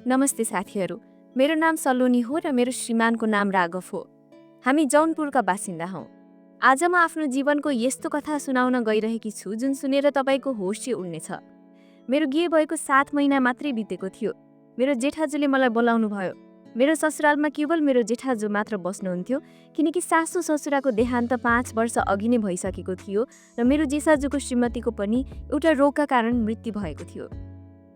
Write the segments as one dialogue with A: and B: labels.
A: नमस्ते साथीहरू, मेरो नाम सलोनी हो र मेरो श्रीमानको नाम राघव हो। हामी जौनपुरका बासिन्दा हौँ। आज म आफ्नो जीवनको यस्तो कथा सुनाउन गइरहेकी छु जुन सुनेर तपाईँको होस चाहिँ उड्नेछ। मेरो बिहे भएको 7 महिना मात्रै बितेको थियो। मेरो जेठाजुले मलाई बोलाउनु भयो। मेरो ससुरालमा केवल मेरो जेठाजु मात्र बस्नुहुन्थ्यो किनकि सासू ससुराको देहान्त 5 वर्ष अघि नै भइसकेको थियो र मेरो जेठाजुको श्रीमतीको पनि एउटा रोगका कारण मृत्यु भएको थियो।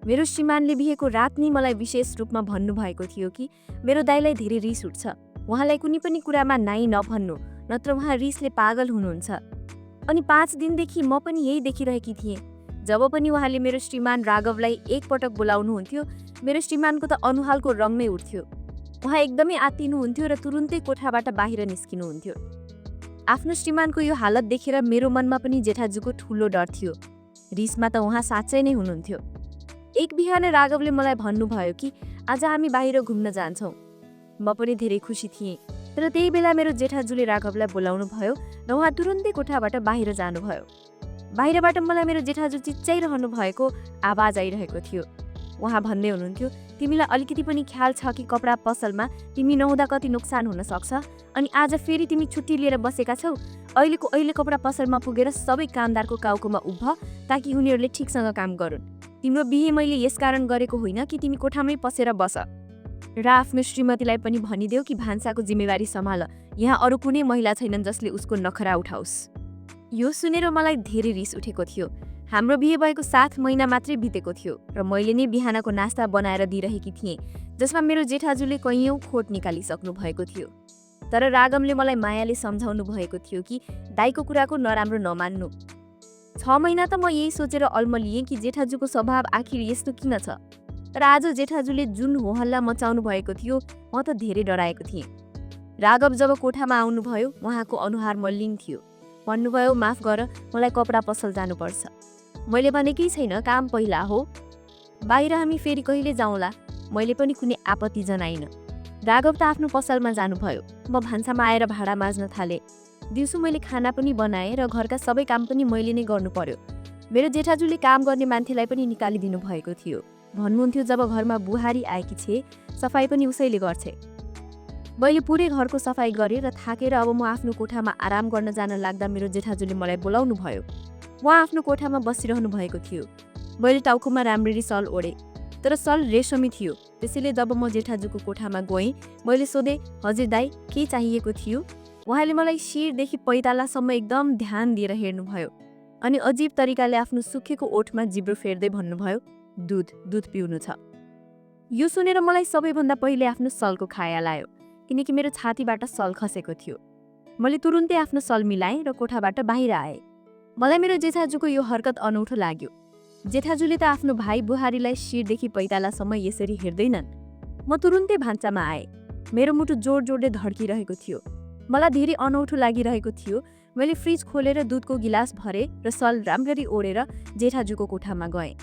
A: मेरो श्रीमानले बिहेको रात नै मलाई विशेष रूपमा भन्नुभएको थियो कि मेरो दाइलाई धेरै रिस उठ्छ, उहाँलाई कुनै पनि कुरामा नाइ नभन्नु, नत्र उहाँ रिसले पागल हुनुहुन्छ। अनि 5 दिनदेखि म पनि यही देखिरहेकी थिएँ। जब पनि उहाँले मेरो श्रीमान राघवलाई एकपटक बोलाउनुहुन्थ्यो, मेरो श्रीमानको त अनुहालको रङ नै उठ्थ्यो। उहाँ एकदमै आत्तिनुहुन्थ्यो र तुरुन्तै कोठाबाट बाहिर निस्किनुहुन्थ्यो। आफ्नो श्रीमानको यो हालत देखेर मेरो मनमा पनि जेठाजुको ठुलो डर थियो। रिसमा त उहाँ साँच्चै नै हुनुहुन्थ्यो। एक बिहान राघवले मलाई भन्नुभयो कि आज हामी बाहिर घुम्न जान्छौँ। म पनि धेरै खुसी थिएँ, तर त्यही बेला मेरो जेठाजुले राघवलाई बोलाउनु भयो र उहाँ तुरुन्तै कोठाबाट बाहिर जानुभयो। बाहिरबाट मलाई मेरो जेठाजु चिच्चाइरहनु भएको आवाज आइरहेको थियो। उहाँ भन्दै हुनुहुन्थ्यो, तिमीलाई अलिकति पनि ख्याल छ कि कपडा पसलमा तिमी नहुँदा कति नोक्सान हुन सक्छ, अनि आज फेरि तिमी छुट्टी लिएर बसेका छौ। अहिले कपडा पसलमा पुगेर सबै कामदारको काउकोमा उभ ताकि उनीहरूले ठिकसँग काम गरून्। तिम्रो बिहे मैले यसकारण गरेको होइन कि तिमी कोठामै पसेर बस र आफ्नो श्रीमतीलाई पनि भनिदेऊ कि भान्साको जिम्मेवारी सम्हाल। यहाँ अरू कुनै महिला छैनन् जसले उसको नखरा उठाओस्। यो सुनेर मलाई धेरै रिस उठेको थियो। हाम्रो बिहे भएको 7 महिना मात्रै बितेको थियो र मैले नै बिहानको नास्ता बनाएर दिइरहेकी थिएँ, जसमा मेरो जेठाजुले कैयौँ खोट निकालिसक्नु भएको थियो। तर राघवले मलाई मायाले सम्झाउनु भएको थियो कि दाइको कुराको नराम्रो नमान्नु। 6 महिना त म यही सोचेर अल्मलिएँ कि जेठाजुको स्वभाव आखिर यस्तो किन छ। तर आज जेठाजुले जुन होहल्ला मचाउनु भएको थियो, म त धेरै डराएको थिएँ। राघव जब कोठामा आउनुभयो, उहाँको अनुहार मलिन थियो। भन्नुभयो, माफ गर, मलाई कपडा पसल जानुपर्छ। मैले भनेकै छैन, काम पहिला हो। बाहिर हामी फेरि कहिले जाउँला। मैले पनि कुनै आपत्ति जनाइन। राघव त आफ्नो पसलमा जानुभयो। म भान्सामा आएर भाँडा माझ्न थालेँ। दिउँसो मैले खाना पनि बनाएँ र घरका सबै काम पनि मैले नै गर्नु पर्यो। मेरो जेठाजुले काम गर्ने मान्छेलाई पनि निकालिदिनु भएको थियो। भन्नुहुन्थ्यो, जब घरमा बुहारी आएकी छे, सफाई पनि उसैले गर्छे। मैले पुरै घरको सफाई गरेँ र थाकेर अब म आफ्नो कोठामा आराम गर्न जान लाग्दा मेरो जेठाजुले मलाई बोलाउनु भयो। उहाँ आफ्नो कोठामा बसिरहनु भएको थियो। मैले टाउकोमा राम्ररी सल ओढेँ, तर सल रेशमी थियो। त्यसैले जब म जेठाजुको कोठामा गएँ, मैले सोधेँ, हजुर दाइ, के चाहिएको थियो? उहाँले मलाई शिरदेखि पैतालासम्म एकदम ध्यान दिएर हेर्नुभयो अनि अजीब तरिकाले आफ्नो सुकेको ओठमा जिब्रो फेर्दै भन्नुभयो, दुध पिउनु छ। यो सुनेर मलाई सबैभन्दा पहिले आफ्नो सलको खयाल आयो, किनकि मेरो छातीबाट सल खसेको थियो। मैले तुरुन्तै आफ्नो सल मिलाएँ र कोठाबाट बाहिर आएँ। मलाई मेरो जेठाजुको यो हरकत अनौठो लाग्यो। जेठाजुले त आफ्नो भाइ बुहारीलाई शिरदेखि पैतालासम्म यसरी हेर्दैनन्। म तुरुन्तै भान्सामा आएँ। मेरो मुटु जोड जोडले धड्किरहेको थियो। मलाई धेरै अनौठो लागिरहेको थियो। मैले फ्रिज खोलेर दुधको गिलास भरेँ र सल राम्ररी ओढेर जेठाजुको कोठामा गएँ।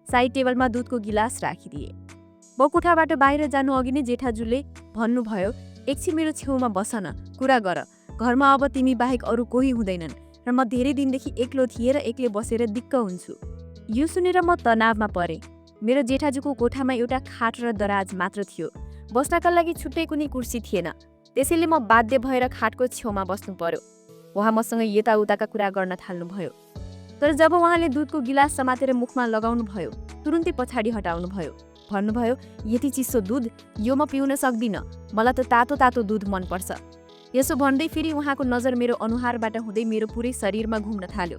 A: साइड टेबलमा दुधको गिलास राखिदिएँ। म कोठाबाट बाहिर जानु अघि नै जेठाजुले भन्नुभयो, एकछिन मेरो छेउमा बस न, कुरा गर। घरमा अब तिमी बाहेक अरू कोही हुँदैनन् र म धेरै दिनदेखि एक्लो थिएँ र एक्लै बसेर दिक्क हुन्छु। यो सुनेर म तनावमा परेँ। मेरो जेठाजुको कोठामा एउटा खाट र दराज मात्र थियो। बस्नका लागि छुट्टै कुनै कुर्सी थिएन। त्यसैले म बाध्य भएर खाटको छेउमा बस्नु पर्यो। उहाँ मसँग यताउताका कुरा गर्न थाल्नुभयो। तर जब उहाँले दुधको गिलास समातेर मुखमा लगाउनु भयो, तुरुन्तै पछाडि हटाउनु भयो। भन्नुभयो, यति चिसो दुध, यो म पिउन सक्दिनँ। मलाई त तातो तातो दुध मनपर्छ। यसो भन्दै फेरि उहाँको नजर मेरो अनुहारबाट हुँदै मेरो पुरै शरीरमा घुम्न थाल्यो।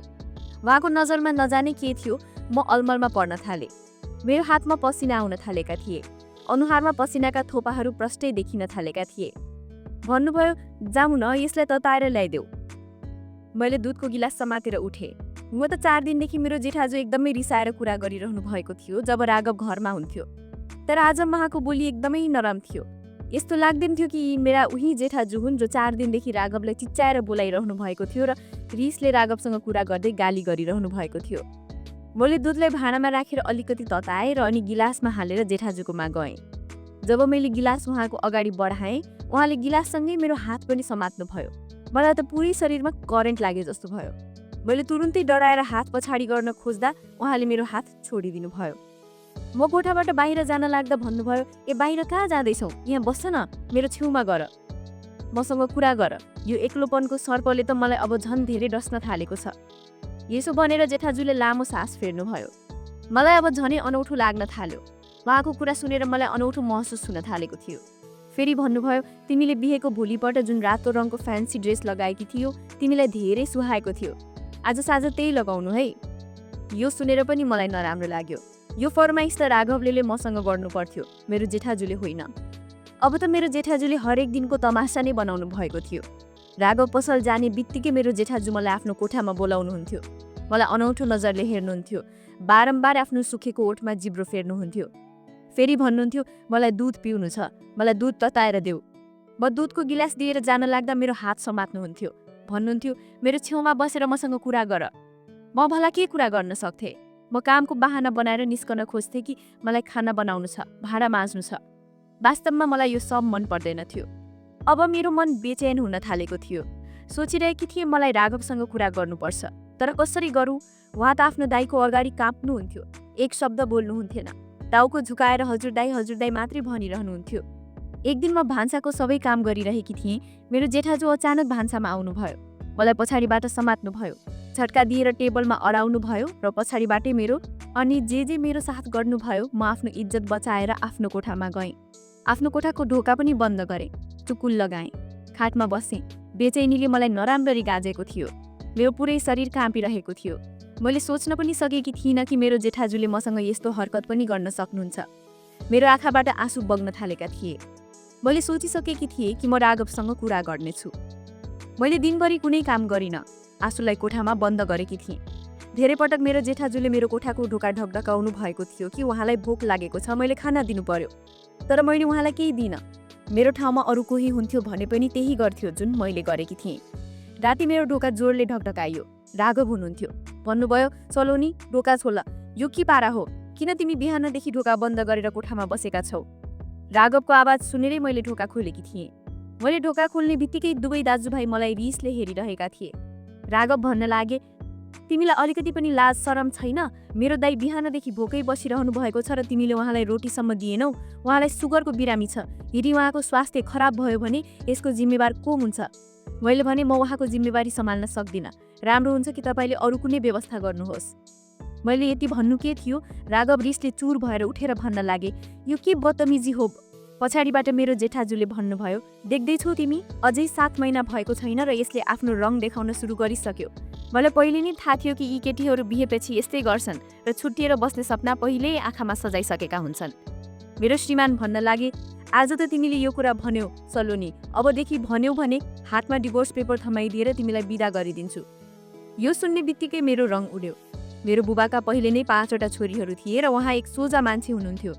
A: उहाँको नजरमा नजाने के थियो, म अलमलमा पर्न थालेँ। मेरो हातमा पसिना आउन थालेका थिए। अनुहारमा पसिनाका थोपाहरू प्रष्टै देखिन थालेका थिए। भन्नुभयो, जाउँ न, यसलाई तताएर ल्याइदेऊ। मैले दुधको गिलास समातेर उठेँ। म त 4 दिनदेखि मेरो जेठाजु एकदमै रिसाएर कुरा गरिरहनु भएको थियो जब राघव घरमा हुन्थ्यो। तर आज उहाँको बोली एकदमै नरम थियो। यस्तो लाग्दैन थियो कि मेरा उही जेठाजु हुन् जो 4 दिनदेखि राघवलाई चिच्चाएर बोलाइरहनु भएको थियो र रिसले राघवसँग कुरा गर्दै गाली गरिरहनु भएको थियो। मैले दुधलाई भाँडामा राखेर अलिकति तताएँ र अनि गिलासमा हालेर जेठाजुकोमा गएँ। जब मैले गिलास उहाँको अगाडि बढाएँ, उहाँले गिलाससँगै मेरो हात पनि समात्नुभयो। मलाई त पुरै शरीरमा करेन्ट लागे जस्तो भयो। मैले तुरुन्तै डराएर हात पछाडि गर्न खोज्दा उहाँले मेरो हात छोडिदिनु भयो। म कोठाबाट बाहिर जान लाग्दा भन्नुभयो, ए बाहिर कहाँ जाँदैछौ, यहाँ बस्छ न, मेरो छेउमा गर, मसँग कुरा गर। यो एक्लोपनको सर्पले त मलाई अब झन् धेरै डस्न थालेको छ। यसो भनेर जेठाजुले लामो सास फेर्नुभयो। मलाई अब झनै अनौठो लाग्न थाल्यो। उहाँको कुरा सुनेर मलाई अनौठो महसुस हुन थालेको थियो। फेरि भन्नुभयो, तिमीले बिहेको भोलिपल्ट जुन रातो रङको फ्यान्सी ड्रेस लगाएकी थियौ तिमीलाई धेरै सुहाएको थियो। आज साँझ त्यही लगाउनु है। यो सुनेर पनि मलाई नराम्रो लाग्यो। यो फरमाइस त राघवले मसँग गर्नु पर्थ्यो, मेरो जेठाजुले होइन। अब त मेरो जेठाजुले हरेक दिनको तमासा नै बनाउनु भएको थियो। राघव पसल जाने बित्तिकै मेरो जेठाजु मलाई आफ्नो कोठामा बोलाउनुहुन्थ्यो। मलाई अनौठो नजरले हेर्नुहुन्थ्यो। बारम्बार आफ्नो सुकेको ओठमा जिब्रो फेर्नुहुन्थ्यो। फेरि भन्नुहुन्थ्यो, मलाई दुध पिउनु छ, मलाई दुध तताएर देऊ। म दुधको गिलास दिएर जान लाग्दा मेरो हात समात्नुहुन्थ्यो। भन्नुहुन्थ्यो, मेरो छेउमा बसेर मसँग कुरा गर। म भला के कुरा गर्न सक्थेँ? म कामको बहाना बनाएर निस्कन खोज्थेँ कि मलाई खाना बनाउनु छ, भाँडा माझ्नु छ। वास्तवमा मलाई यो सब मन पर्दैन थियो। अब मेरो मन बेचैन हुन थालेको थियो। सोचिरहेकी थिएँ मलाई राघवसँग कुरा गर्नुपर्छ, तर कसरी गरौँ? उहाँ त आफ्नो दाईको अगाडि काँप्नुहुन्थ्यो। एक शब्द बोल्नुहुन्थेन। टाउको झुकाएर हजुर दाई मात्रै भनिरहनुहुन्थ्यो। एक दिन म भान्साको सबै काम गरिरहेकी थिएँ। मेरो जेठाजु अचानक भान्सामा आउनुभयो। मलाई पछाडिबाट समात्नुभयो, झट्का दिएर टेबलमा अडाउनु भयो र पछाडिबाटै मेरो अनि जे मेरो साथ गर्नुभयो। म आफ्नो इज्जत बचाएर आफ्नो कोठामा गएँ। आफ्नो कोठाको ढोका पनि बन्द गरेँ, टुकुल लगाएँ, खाटमा बसेँ। बेचैनीले मलाई नराम्ररी गाजेको थियो। मेरो पुरै शरीर काँपिरहेको थियो। मैले सोच्न पनि सकेकी थिइनँ कि मेरो जेठाजुले मसँग यस्तो हरकत पनि गर्न सक्नुहुन्छ। मेरो आँखाबाट आँसु बग्न थालेका थिए। मैले सोचिसकेकी थिएँ कि म राघवसँग कुरा गर्नेछु। मैले दिनभरि कुनै काम गरिनँ, आँसुलाई कोठामा बन्द गरेकी थिएँ। धेरै पटक मेरो जेठाजुले मेरो कोठाको ढोका ढकढकाउनु भएको थियो कि उहाँलाई भोक लागेको छ, मैले खाना दिनु पर्यो। तर मैले उहाँलाई केही दिइनँ। मेरो ठाउँमा अरू कोही हुन्थ्यो भने पनि त्यही गर्थ्यो जुन मैले गरेकी थिएँ। राति मेरो ढोका जोडले ढकढकाइयो। राघव हुनुहुन्थ्यो। भन्नुभयो, सलोनी ढोका छोल, यो के पारा हो? किन तिमी बिहानदेखि ढोका बन्द गरेर कोठामा बसेका छौ? राघवको आवाज सुनेरै मैले ढोका खोलेकी थिएँ। मैले ढोका खोल्ने बित्तिकै दुवै दाजुभाइ मलाई रिसले हेरिरहेका थिए। राघव भन्न लागे, तिमीलाई अलिकति पनि लाज शरम छैन? मेरो दाइ बिहानदेखि भोकै बसिरहनु भएको छ र तिमीले उहाँलाई रोटीसम्म दिएनौ। उहाँलाई सुगरको बिरामी छ। यदि उहाँको स्वास्थ्य खराब भयो भने यसको जिम्मेवार को हुन्छ? मैले भने, म उहाँको जिम्मेवारी सम्हाल्न सक्दिनँ। राम्रो हुन्छ कि तपाईँले अरू कुनै व्यवस्था गर्नुहोस्। मैले यति भन्नु के थियो, राघव रिसले चुर भएर उठेर भन्न लागे, यो के बदतमिजी हो? पछाडिबाट मेरो जेठाजुले भन्नुभयो, देख्दैछौ तिमी, अझै 7 महिना भएको छैन र यसले आफ्नो रङ देखाउन सुरु गरिसक्यो। मलाई पहिले नै थाहा थियो कि यी केटीहरू बिहेपछि यस्तै गर्छन् र छुट्टिएर बस्ने सपना पहिल्यै आँखामा सजाइसकेका हुन्छन्। मेरो श्रीमान भन्न लागे, आज त तिमीले यो कुरा भन्यौ सलोनी, अबदेखि भन्यौ भने हातमा डिभोर्स पेपर थमाइदिएर तिमीलाई बिदा गरिदिन्छु। यो सुन्ने बित्तिकै मेरो रङ उड्यो। मेरो बुबाका पहिले नै 5वटा छोरीहरू थिए र उहाँ एक सोझा मान्छे हुनुहुन्थ्यो।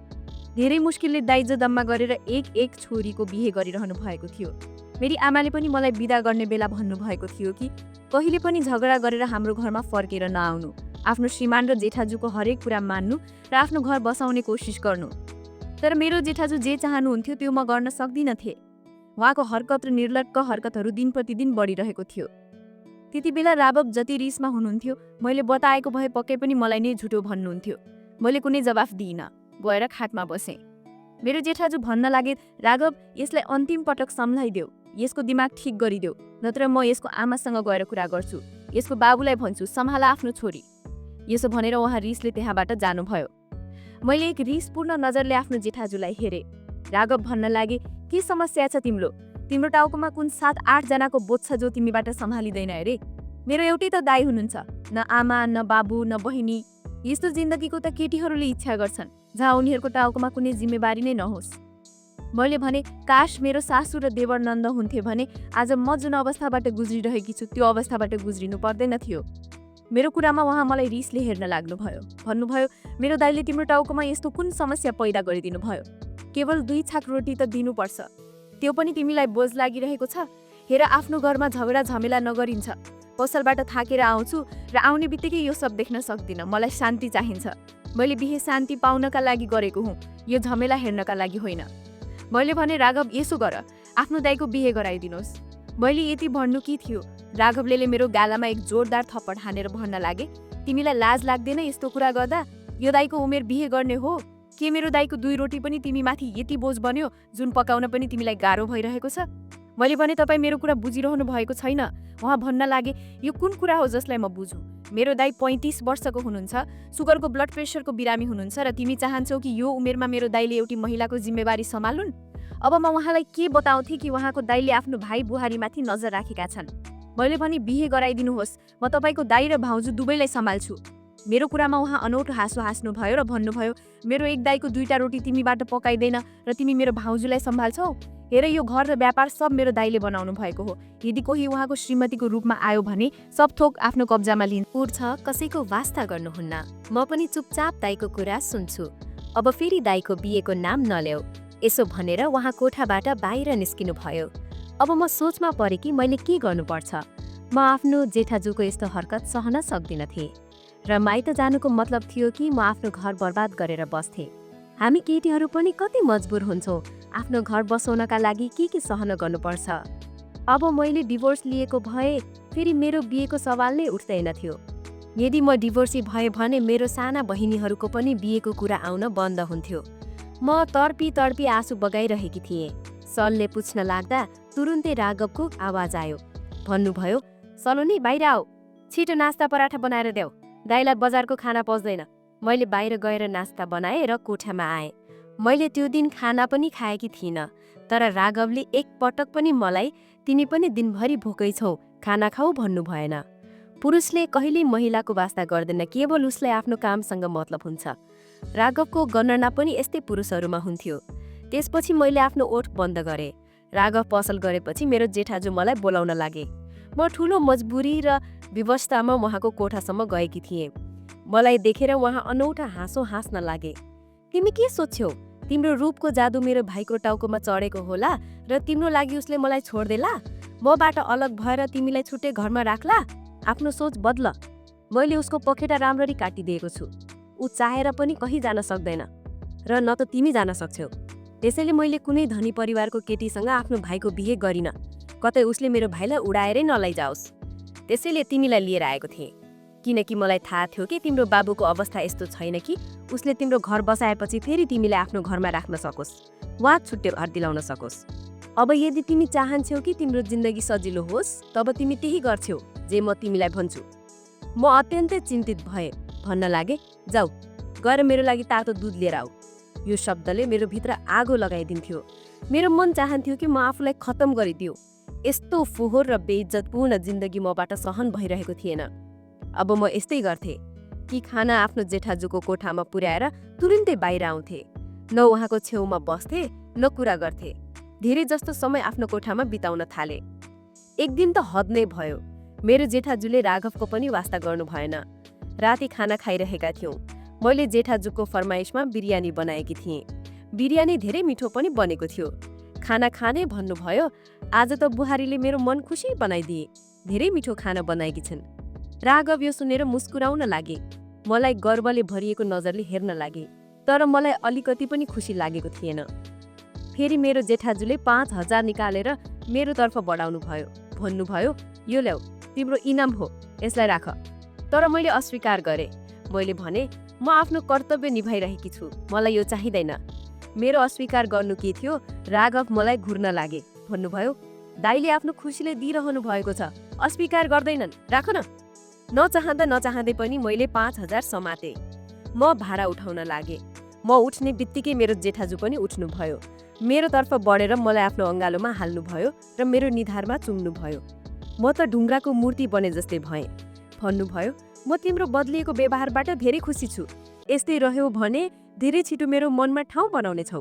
A: धेरै मुस्किलले दाइजो दम्मा गरेर एक छोरीको बिहे गरिरहनु भएको थियो। मेरी आमाले पनि मलाई बिदा गर्ने बेला भन्नुभएको थियो कि कहिले पनि झगडा गरेर हाम्रो घरमा फर्केर नआउनु, आफ्नो श्रीमान र जेठाजुको हरेक कुरा मान्नु र आफ्नो घर बसाउने कोसिस गर्नु। तर मेरो जेठाजु जे चाहनुहुन्थ्यो त्यो म गर्न सक्दिनथे। उहाँको हरकत र निर्लज्ज हरकतहरू दिन प्रतिदिन बढिरहेको थियो। त्यति बेला राघव जति रिसमा हुनुहुन्थ्यो, मैले बताएको भए पक्कै पनि मलाई नै झुटो भन्नुहुन्थ्यो। मैले कुनै जवाफ दिइनँ, गएर खाटमा बसेँ। मेरो जेठाजु भन्न लागे, राघव यसलाई अन्तिम पटक सम्झाइदेऊ, यसको दिमाग ठिक गरिदेऊ, नत्र म यसको आमासँग गएर कुरा गर्छु, यसको बाबुलाई भन्छु सम्हाला आफ्नो छोरी। यसो भनेर उहाँ रिसले त्यहाँबाट जानुभयो। मैले एक रिसपूर्ण नजरले आफ्नो जेठाजुलाई हेरेँ। राघव भन्न लागे, के समस्या छ तिम्रो टाउकोमा कुन 7-8 जनाको बोझ छ जो तिमीबाट सम्हालिँदैन अरे? मेरो एउटै त दाइ हुनुहुन्छ, न आमा न बाबु न बहिनी। यस्तो जिन्दगीको त केटीहरूले इच्छा गर्छन् जहाँ उनीहरूको टाउकोमा कुनै जिम्मेवारी नै नहोस्। मैले भने, काश मेरो सासू र देवर नन्द हुन्थे भने आज म जुन अवस्थाबाट गुज्रिरहेकी छु त्यो अवस्थाबाट गुज्रिनु पर्दैन थियो। मेरो कुरामा उहाँ मलाई रिसले हेर्न लाग्नुभयो। भन्नुभयो, मेरो दाइले तिम्रो टाउकोमा यस्तो कुन समस्या पैदा गरिदिनु भयो? केवल 2 छाक रोटी त दिनुपर्छ, त्यो पनि तिमीलाई बोझ लागिरहेको छ? हेर, आफ्नो घरमा झगडा झमेला नगरिन्छ। पसलबाट थाकेर आउँछु र आउने बित्तिकै यो सब देख्न सक्दिनँ। मलाई शान्ति चाहिन्छ। मैले बिहे शान्ति पाउनका लागि गरेको हुँ, यो झमेला हेर्नका लागि होइन। मैले भने, राघव यसो गर, आफ्नो दाइको बिहे गराइदिनुहोस्। मैले यति भन्नु के थियो, राघवले मेरो गालामा एक जोरदार थप्पड हानेर भन्न लागे, तिमीलाई लाज लाग्दैन यस्तो कुरा गर्दा?
B: यो दाइको उमेर बिहे गर्ने हो के मेरो दाइको 2 रोटी पनि तिमी माथि यति बोझ बन्यो जुन पकाउन पनि तिमीलाई गाह्रो भइरहेको छ? मैले भने तपाईँ मेरो कुरा बुझिरहनु भएको छैन। उहाँ भन्न लागे, यो कुन कुरा हो जसलाई म बुझु? मेरो दाइ 35 वर्षको हुनुहुन्छ, सुगरको ब्लड प्रेसरको बिरामी हुनुहुन्छ र तिमी चाहन्छौ कि यो उमेरमा मेरो दाइले एउटी महिलाको जिम्मेवारी सम्हालुन्? अब म उहाँलाई के बताउँथे कि उहाँको दाइले आफ्नो भाइ बुहारीमाथि नजर राखेका छन्। मैले भने बिहे गराइदिनुहोस्, म तपाईँको दाइ र भाउजू दुवैलाई सम्हाल्छु। मेरो कुरामा उहाँ अनौठो हाँसो हाँस्नुभयो र भन्नुभयो, मेरो एक दाइको 2टा रोटी तिमीबाट पकाइदैन र तिमी मेरो भाउजूलाई सम्हाल्छौ? हेर यो घर र व्यापार सब मेरो दाइले बनाउनु भएको हो। यदि कोही उहाँको श्रीमतीको रूपमा आयो भने सब थोक आफ्नो कब्जामा लिन्छ।
A: उर्छ कसैको वास्ता गर्नुहुन्न। म पनि चुपचाप दाइको कुरा सुन्छु। अब फेरि दाइको बिहेको नाम नल्याऊ, यसो भनेर उहाँ कोठाबाट बाहिर निस्किनु भयो। अब म सोचमा परे कि मैले के गर्नुपर्छ। म आफ्नो जेठाजुको यस्तो हरकत सहन सक्दिनथे र माइत जानुको मतलब थियो कि म आफ्नो घर बर्बाद गरेर बस्थे। हामी केटीहरू पनि कति मजबुर हुन्छौँ आफ्नो घर बसाउनका लागि के सहन गर्नुपर्छ। अब मैले डिभोर्स लिएको भए फेरि मेरो बिहेको सवाल नै उठ्दैन थियो। यदि म डिभोर्सी भए भने मेरो साना बहिनीहरूको पनि बिहेको कुरा आउन बन्द हुन्थ्यो। म तर्पी आँसु बगाइरहेकी थिएँ। सलले पुछ्न लाग्दा तुरुन्तै राघवको आवाज आयो। भन्नुभयो, सलोनी बाहिर आऊ, छिटो नास्ता पराठा बनाएर देऊ, दाइलाई बजारको खाना पच्दैन। मैले बाहिर गएर नास्ता बनाएँ र कोठामा आएँ। मैले त्यो दिन खाना पनि खाएकी थिइनँ, तर राघवले एक पटक पनि मलाई तिमी पनि दिनभरि भोकै छौ, खाना खाऊ भन्नु भएन। पुरुषले कहिल्यै महिलाको वास्ता गर्दैन, केवल उसलाई आफ्नो कामसँग मतलब हुन्छ। राघवको गणना पनि यस्तै पुरुषहरूमा हुन्थ्यो। त्यसपछि मैले आफ्नो ओठ बन्द गरेँ। राघव पसल गरेपछि मेरो जेठाजु मलाई बोलाउन लागे। म ठुलो मजबुरी र विवशतामा उहाँको कोठासम्म गएकी थिएँ। मलाई देखेर उहाँ अनौठा हाँसो हाँस्न लागे। तिमी के सोच्छौ? तिम्रो रूपको जादु मेरो भाइको टाउकोमा चढेको होला र तिम्रो लागि उसले मलाई छोड्देला? मबाट अलग भएर तिमीलाई छुट्टै घरमा राख्ला? आफ्नो सोच बदल। मैले उसको पखेटा राम्ररी काटिदिएको छु। ऊ चाहेर पनि कहीँ जान सक्दैन र न त तिमी जान सक्छौ। त्यसैले मैले कुनै धनी परिवारको केटीसँग आफ्नो भाइको बिहे गरिन, कतै उसले मेरो भाइलाई उडाएरै नलैजाओस्। त्यसैले तिमीलाई लिएर आएको थिएँ, किनकि मलाई थाहा थियो कि तिम्रो बाबुको अवस्था यस्तो छैन कि उसले तिम्रो घर बसाएपछि फेरि तिमीलाई आफ्नो घरमा राख्न सकोस् वा छुट्टै घर दिलाउन सकोस्। अब यदि तिमी चाहन्छौ कि तिम्रो जिन्दगी सजिलो होस्, तब तिमी त्यही गर्छौ जे म तिमीलाई भन्छु। म अत्यन्तै चिन्तित भएँ। भन्न लागे, जाऊ गएर मेरो लागि तातो दुध लिएर आऊ। यो शब्दले मेरो भित्र आगो लगाइदिन्थ्यो। मेरो मन चाहन्थ्यो कि म आफूलाई खत्तम गरिदिऊ। यस्तो फोहोर र बेइज्जतपूर्ण जिन्दगी मबाट सहन भइरहेको थिएन। अब म यस्तै गर्थेँ कि खाना आफ्नो जेठाजुको कोठामा पुर्याएर तुरुन्तै बाहिर आउँथे। न उहाँको छेउमा बस्थे न कुरा गर्थे। धेरै जस्तो समय आफ्नो कोठामा बिताउन थाले। एक दिन त हद नै भयो। मेरो जेठाजुले राघवको पनि वास्ता गर्नु भएन। राति खाना खाइरहेका थियौँ। मैले जेठाजुको फरमाइसमा बिरयानी बनाएकी थिएँ। बिरयानी धेरै मिठो पनि बनेको थियो। खाना खाने भन्नुभयो। आज त बुहारीले मेरो मन खुसी बनाइदिए। धेरै मिठो खाना बनाएकी छिन्। राघव यो सुनेर मुस्कुराउन लागे। मलाई गर्वले भरिएको नजरले हेर्न लागे, तर मलाई अलिकति पनि खुसी लागेको थिएन। फेरि मेरो जेठाजुले 5000 निकालेर मेरो तर्फ बढाउनु भयो। भन्नुभयो, यो ल्याऊ, तिम्रो इनाम हो, यसलाई राख। तर मैले अस्वीकार गरेँ। मैले भने, म आफ्नो कर्तव्य निभाइरहेकी छु, मलाई यो चाहिँदैन। मेरो अस्वीकार गर्नु के थियो? राघव मलाई घुर्न लागे। भन्नुभयो, दाइले आफ्नो खुसीले दिइरहनु भएको छ, अस्वीकार गर्दैनन्, राख न। नचाहँदै पनि मैले 5000 समाते। म भाडा उठाउन लागे। म उठ्ने बित्तिकै मेरो जेठाजु पनि उठ्नुभयो। मेरो तर्फ बढेर मलाई आफ्नो अङ्गालोमा हाल्नुभयो र मेरो निधारमा चुम्नुभयो। म त ढुङ्गाको मूर्ति बने जस्तै भएँ। भन्नुभयो, म तिम्रो बदलिएको व्यवहारबाट धेरै खुसी छु। यस्तै रह्यो भने धेरै छिटो मेरो मनमा ठाउँ बनाउने छौ।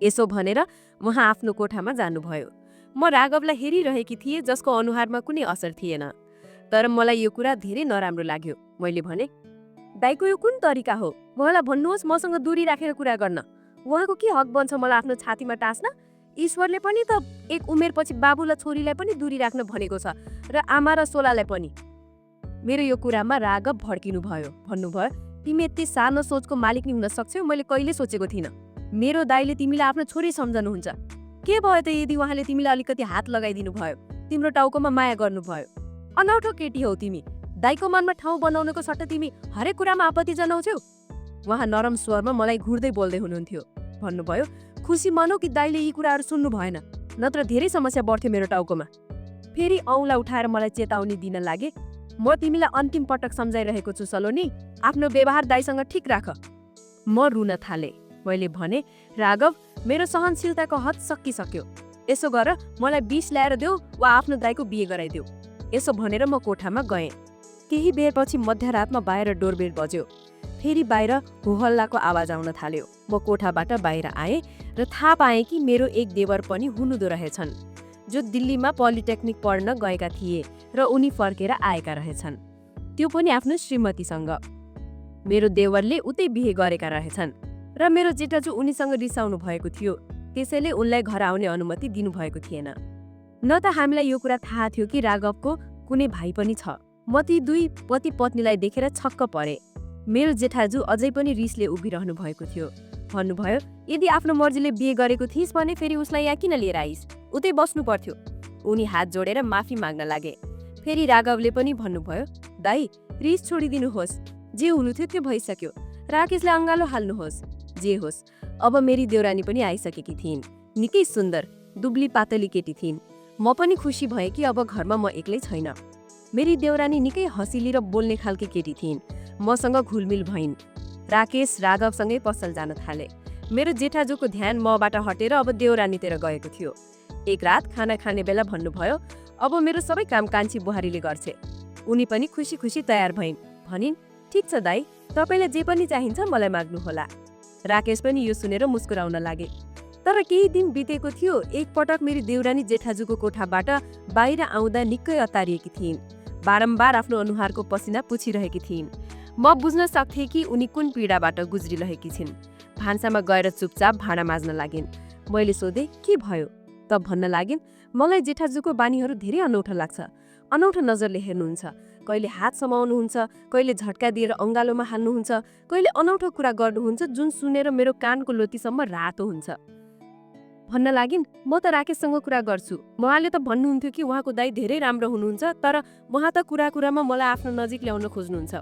A: यसो भनेर उहाँ आफ्नो कोठामा जानुभयो। म राघवलाई हेरिरहेकी थिएँ, जसको अनुहारमा कुनै असर थिएन। तर मलाई यो कुरा धेरै नराम्रो लाग्यो। मैले भने, दाइको यो कुन तरिका हो? उहाँलाई भन्नुहोस् मसँग दूरी राखेर कुरा गर्न। उहाँको के हक बन्छ मलाई आफ्नो छातीमा टाँस्न? ईश्वरले पनि त एक उमेरपछि बाबु र छोरीलाई पनि दूरी राख्न भनेको छ र आमा र सोलालाई पनि। मेरो यो कुरामा राघव भड्किनु भयो। भन्नुभयो, तिमी यति सानो सोचको मालिक नि हुन सक्छौ? मैले कहिले सोचेको थिइनँ। मेरो दाइले तिमीलाई आफ्नो छोरी सम्झनुहुन्छ। के भयो त यदि उहाँले तिमीलाई अलिकति हात लगाइदिनु भयो, तिम्रो टाउकोमा माया गर्नुभयो? अनौठो केटी हौ तिमी। दाइको मनमा ठाउँ बनाउनको सट्टा तिमी हरेक कुरामा आपत्ति जनाउँछौ।
B: उहाँ नरम स्वरमा मलाई घुर्दै बोल्दै हुनुहुन्थ्यो। भन्नुभयो, खुसी मानौ कि दाइले यी कुराहरू सुन्नु भएन, नत्र धेरै समस्या बढ्थ्यो मेरो टाउकोमा। फेरि औँला उठाएर मलाई चेतावनी दिन लागे, म तिमीलाई अन्तिम पटक सम्झाइरहेको छु सलोनी, आफ्नो व्यवहार दाइसँग ठिक राख। म रुन थाले। मैले भने, राघव, मेरो सहनशीलताको हद सकिसक्यो। यसो गर, मलाई विष ल्याएर देऊ वा आफ्नो दाइको बिहे गराइदेऊ। यसो भनेर म कोठामा गएँ। केही बेरपछि मध्यरातमा बाहिर डोरबेल बज्यो। फेरि बाहिर होहल्लाको आवाज आउन थाल्यो। म कोठाबाट बाहिर आएँ र थाहा पाएँ कि मेरो एक देवर पनि हुनुहुँदो रहेछन्, जो दिल्लीमा पोलिटेक्निक पढ्न गएका थिए र उनी फर्केर आएका रहेछन्, त्यो पनि आफ्नो श्रीमतीसँग। मेरो देवरले उतै बिहे गरेका रहेछन् र मेरो जेठाजु उनीसँग रिसाउनु भएको थियो, त्यसैले उनलाई घर आउने अनुमति दिनुभएको थिएन। न त हामीलाई यो कुरा थाहा थियो कि राघवको कुनै भाइ पनि छ। म ती दुई पति पत्नीलाई देखेर छक्क परे। मेरो जेठाजु अझै पनि रिसले उभिरहनु भएको थियो। भन्नुभयो, यदि आफ्नो मर्जीले बिहे गरेको थिइस् भने फेरि उसलाई यहाँ किन लिएर आइस्? उतै बस्नु पर्थ्यो। उनी हात जोडेर माफी माग्न लागे। फेरि राघवले पनि भन्नुभयो, दाइ, रिस छोडिदिनुहोस्, जे हुनु थियो त्यो भइसक्यो। राकेशलाई अँगालो हाल्नुहोस्। जे होस्, अब मेरी देउरानी पनि आइसकेकी थिइन्। निकै सुन्दर, दुब्ली पातली केटी थिइन्। म पनि खुसी भएँ कि अब घरमा म एक्लै छैन। मेरी देउरानी निकै हँसिली र बोल्ने खालकी केटी थिइन्। मसँग घुलमिल भइन्। राकेश राघवसँगै पसल जान थाले। मेरो जेठाजुको ध्यान मबाट हटेर अब देउरानीतिर गएको थियो। एक रात खाना खाने बेला भन्नुभयो, अब मेरो सबै काम कान्छी बुहारीले गर्छे। उनी पनि खुसी खुसी तयार भइन्। भनिन्, ठिक छ दाइ, तपाईँलाई जे पनि चाहिन्छ मलाई माग्नुहोला। राकेश पनि यो सुनेर मुस्कुराउन लागे। तर केही दिन बितेको थियो, एकपटक मेरी देउरानी जेठाजुको कोठाबाट बाहिर आउँदा निकै अतारिएकी थिइन्। बारम्बार आफ्नो अनुहारको पसिना पुछिरहेकी थिइन्। म बुझ्न सक्थेँ कि उनी कुन पीडाबाट गुज्रिरहेकी छिन्। भान्सामा गएर चुपचाप भाँडा माझ्न लागिन्। मैले सोधेँ, के भयो? त भन्न लागिन्, मलाई जेठाजुको बानीहरू धेरै अनौठो लाग्छ। अनौठो नजरले हेर्नुहुन्छ, कहिले हात समाउनुहुन्छ, कहिले झट्का दिएर अँगालोमा हाल्नुहुन्छ, कहिले अनौठो कुरा गर्नुहुन्छ जुन सुनेर मेरो कानको लोतीसम्म रातो हुन्छ। भन्न लागिन्, म त राकेशसँग कुरा गर्छु। उहाँले त भन्नुहुन्थ्यो कि उहाँको दाइ धेरै राम्रो हुनुहुन्छ, तर उहाँ त कुरा कुरामा मलाई आफ्नो नजिक ल्याउन खोज्नुहुन्छ।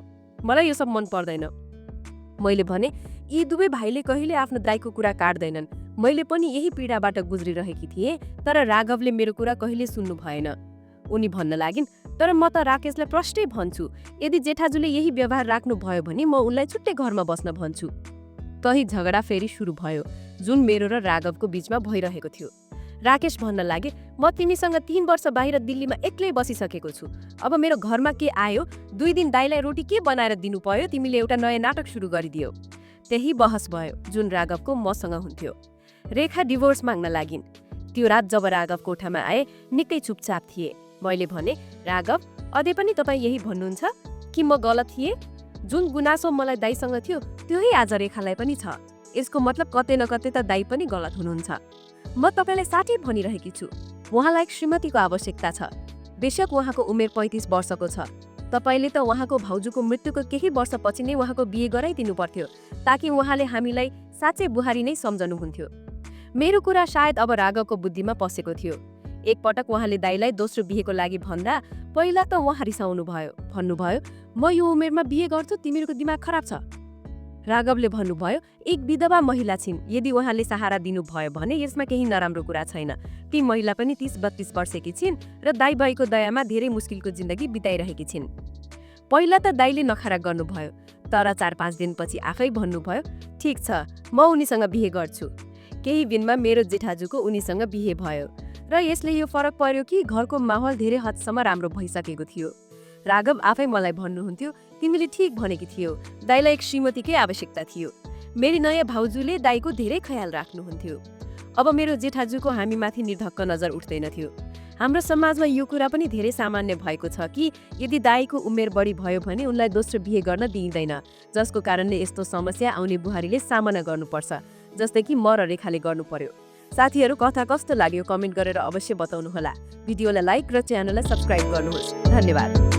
B: मलाई यो सब मन पर्दैन। मैले भने, यी दुवै भाइले कहिले आफ्नो दाइको कुरा काट्दैनन्। मैले पनि यही पीडाबाट गुज्रिरहेकी थिएँ, तर राघवले मेरो कुरा कहिले सुन्नु भएन। उनी भन्न लागिन्, तर म त राकेशलाई प्रष्टै भन्छु, यदि जेठाजुले यही व्यवहार राख्नु भयो भने म उनलाई छुट्टै घरमा बस्न भन्छु। तही झगडा फेरि सुरु भयो, जुन मेरो र राघवको बीचमा भइरहेको थियो। राकेश भन्न लागे, म तिमीसँग 3 वर्ष बाहिर दिल्लीमा एक्लै बसिसकेको छु। अब मेरो घरमा के आयो, 2 दिन दाइलाई रोटी के बनाएर दिनु पर्यो, तिमीले एउटा नयाँ नाटक सुरु गरिदियो। त्यही बहस भयो जुन राघवको मसँग हुन्थ्यो। रेखा डिभोर्स माग्न लागिन्। त्यो रात जब राघव कोठामा आए, निकै चुपचाप थिए। मैले भने, राघव, अझै पनि तपाईँ यही भन्नुहुन्छ कि म गलत थिएँ? जुन गुनासो मलाई दाइसँग थियो, त्यही आज रेखालाई पनि छ। यसको मतलब कतै न कतै त दाइ पनि गलत हुनुहुन्छ। म तपाईँलाई साँच्चै भनिरहेकी छु, उहाँलाई एक श्रीमतीको आवश्यकता छ। बेशक उहाँको उमेर 35 वर्षको छ। तपाईँले त उहाँको भाउजूको मृत्युको केही वर्षपछि नै उहाँको बिहे गराइदिनु पर्थ्यो, ताकि उहाँले हामीलाई साँच्चै बुहारी नै सम्झनुहुन्थ्यो। मेरो कुरा सायद अब राघवको बुद्धिमा पसेको थियो। एकपटक उहाँले दाइलाई दोस्रो बिहेको लागि भन्दा पहिला त उहाँ रिसाउनु भयो। भन्नुभयो, म यो उमेरमा बिहे गर्छु, तिमीहरूको दिमाग खराब छ। राघवले भन्नुभयो, एक विधवा महिला छिन्, यदि उहाँले सहारा दिनुभयो भने यसमा केही नराम्रो कुरा छैन। ती महिला पनि 30-32 वर्षकी छिन् र दाइ भाइको दयामा धेरै मुस्किलको जिन्दगी बिताइरहेकी छिन्। पहिला त दाइले नखरा गर्नुभयो, तर 4-5 दिनपछि आफै भन्नुभयो, ठिक छ, म उनीसँग बिहे गर्छु। केही दिनमा मेरो जेठाजुको उनीसँग बिहे भयो र यसले यो फरक पर्यो कि घरको माहौल धेरै हदसम्म राम्रो भइसकेको थियो। राघव आफै मलाई भन्नुहुन्थ्यो, तिमीले ठिक भनेकी थियौ, दाइलाई एक श्रीमतीकै आवश्यकता थियो। मेरी नयाँ भाउजूले दाइको धेरै ख्याल राख्नुहुन्थ्यो। अब मेरो जेठाजुको हामीमाथि निर्धक्क नजर उठ्दैन थियो। हाम्रो समाजमा यो कुरा पनि धेरै सामान्य भएको छ कि यदि दाइको उमेर बढी भयो भने उनलाई दोस्रो बिहे गर्न दिइँदैन, जसको कारणले यस्तो समस्या आउने बुहारीले सामना गर्नुपर्छ, जस्तै कि म र रेखाले गर्नु पर्यो। साथीहरू, कथा कस्तो लाग्यो कमेन्ट गरेर अवश्य बताउनुहोला। भिडियोलाई लाइक र च्यानललाई सब्स्क्राइब गर्नुहोस्। धन्यवाद।